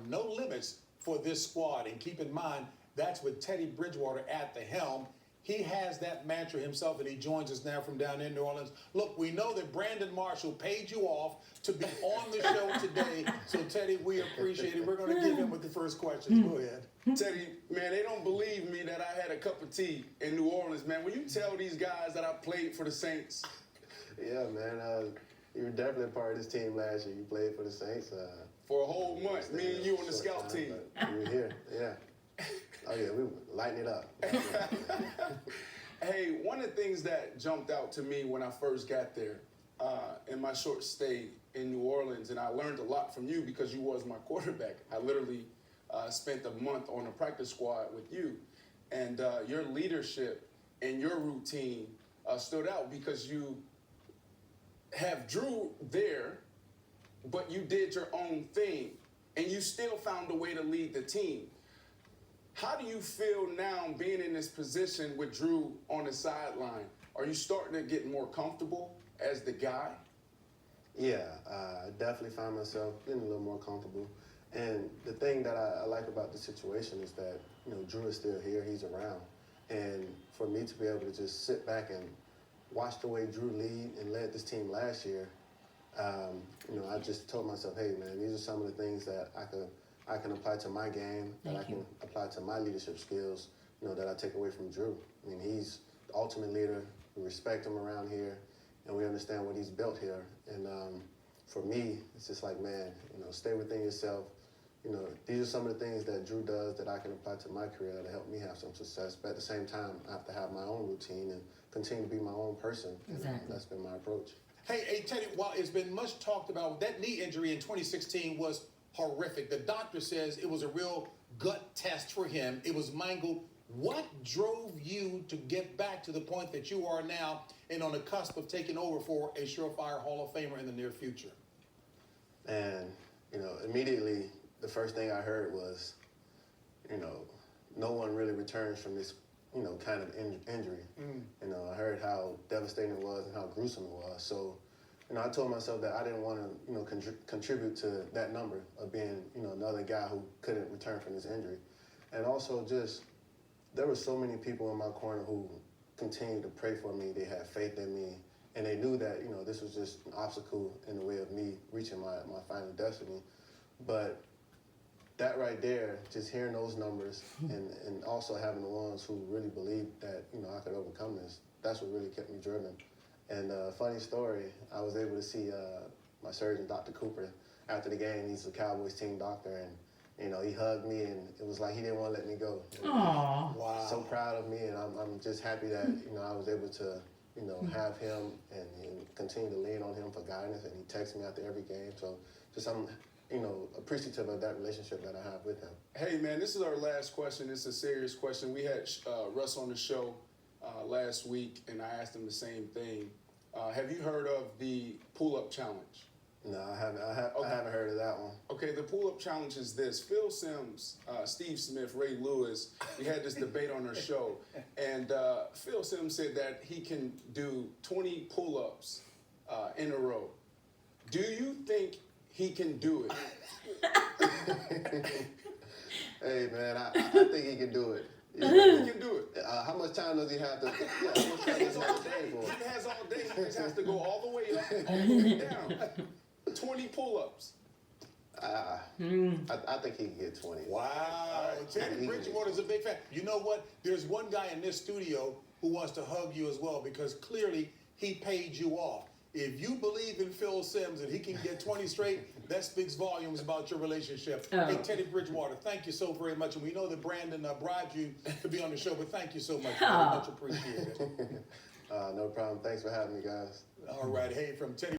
no limits for this squad. And keep in mind, that's with Teddy Bridgewater at the helm. He has that mantra himself, and he joins us now from down in New Orleans. Look, we know that Brandon Marshall paid you off to be on the show today. So, Teddy, we appreciate it. We're going to give him with the first question. Go ahead. Teddy, man, they don't believe me that I had a cup of tea in New Orleans, man. When you tell these guys that I played for the Saints. Yeah, man. You were definitely a part of this team last year. You played for the Saints. For a whole month, me and you on the scout team. You were here, yeah. Oh, yeah, we were lighting it up. Hey, one of the things that jumped out to me when I first got there in my short stay in New Orleans, and I learned a lot from you because you was my quarterback. I literally spent a month on the practice squad with you, and your leadership and your routine stood out because you have Drew there, but you did your own thing, and you still found a way to lead the team. How do you feel now being in this position with Drew on the sideline? Are you starting to get more comfortable as the guy? Yeah, I definitely find myself getting a little more comfortable. And the thing that I like about the situation is that, Drew is still here, he's around. And for me to be able to just sit back and watch the way Drew lead and led this team last year, I just told myself, hey, man, these are some of the things that I can apply to my game, that I can apply to my leadership skills, that I take away from Drew. I mean, he's the ultimate leader. We respect him around here, and we understand what he's built here. And for me, it's just like, man, stay within yourself. These are some of the things that Drew does that I can apply to my career to help me have some success. But at the same time, I have to have my own routine and continue to be my own person. Exactly. And that's been my approach. Hey, Teddy, while it's been much talked about, that knee injury in 2016 was horrific. The doctor says it was a real gut test for him. It was mangled. What drove you to get back to the point that you are now and on the cusp of taking over for a surefire Hall of Famer in the near future? And, immediately the first thing I heard was, no one really returns from this, kind of injury. I heard how devastating it was and how gruesome it was. So, I told myself that I didn't want to, contribute to that number of being, another guy who couldn't return from his injury. And also just, there were so many people in my corner who continued to pray for me. They had faith in me. And they knew that, this was just an obstacle in the way of me reaching my final destiny. But that right there, just hearing those numbers and also having the ones who really believed that, I could overcome this, that's what really kept me driven. And funny story, I was able to see my surgeon, Dr. Cooper, after the game. He's a Cowboys team doctor, and he hugged me, and it was like he didn't want to let me go. Aww. Wow. So proud of me, and I'm just happy that I was able to have him and continue to lean on him for guidance. And he texts me after every game, so just I'm appreciative of that relationship that I have with him. Hey, man, this is our last question. It's a serious question. We had Russ on the show last week, and I asked him the same thing. Have you heard of the pull-up challenge? No, I haven't. I haven't heard of that one. Okay, the pull-up challenge is this. Phil Simms, Steve Smith, Ray Lewis, we had this debate on our show, and Phil Simms said that he can do 20 pull-ups in a row. Do you think he can do it? Hey, man, I think he can do it. Yeah, he can do it. How much time does he have to? Yeah, how much time He does has he all have to day. train for? He has all day. He just has to go all the way up and all the way down. 20 pull-ups. I think he can get 20. Wow. Teddy Bridgewater's a big fan. You know what? There's one guy in this studio who wants to hug you as well because clearly he paid you off. If you believe in Phil Simms and he can get 20 straight, that speaks volumes about your relationship. Oh. Hey, Teddy Bridgewater, thank you so very much. And we know that Brandon bribed you to be on the show, but thank you so much. Very much appreciated. No problem. Thanks for having me, guys. All right. Hey, from Teddy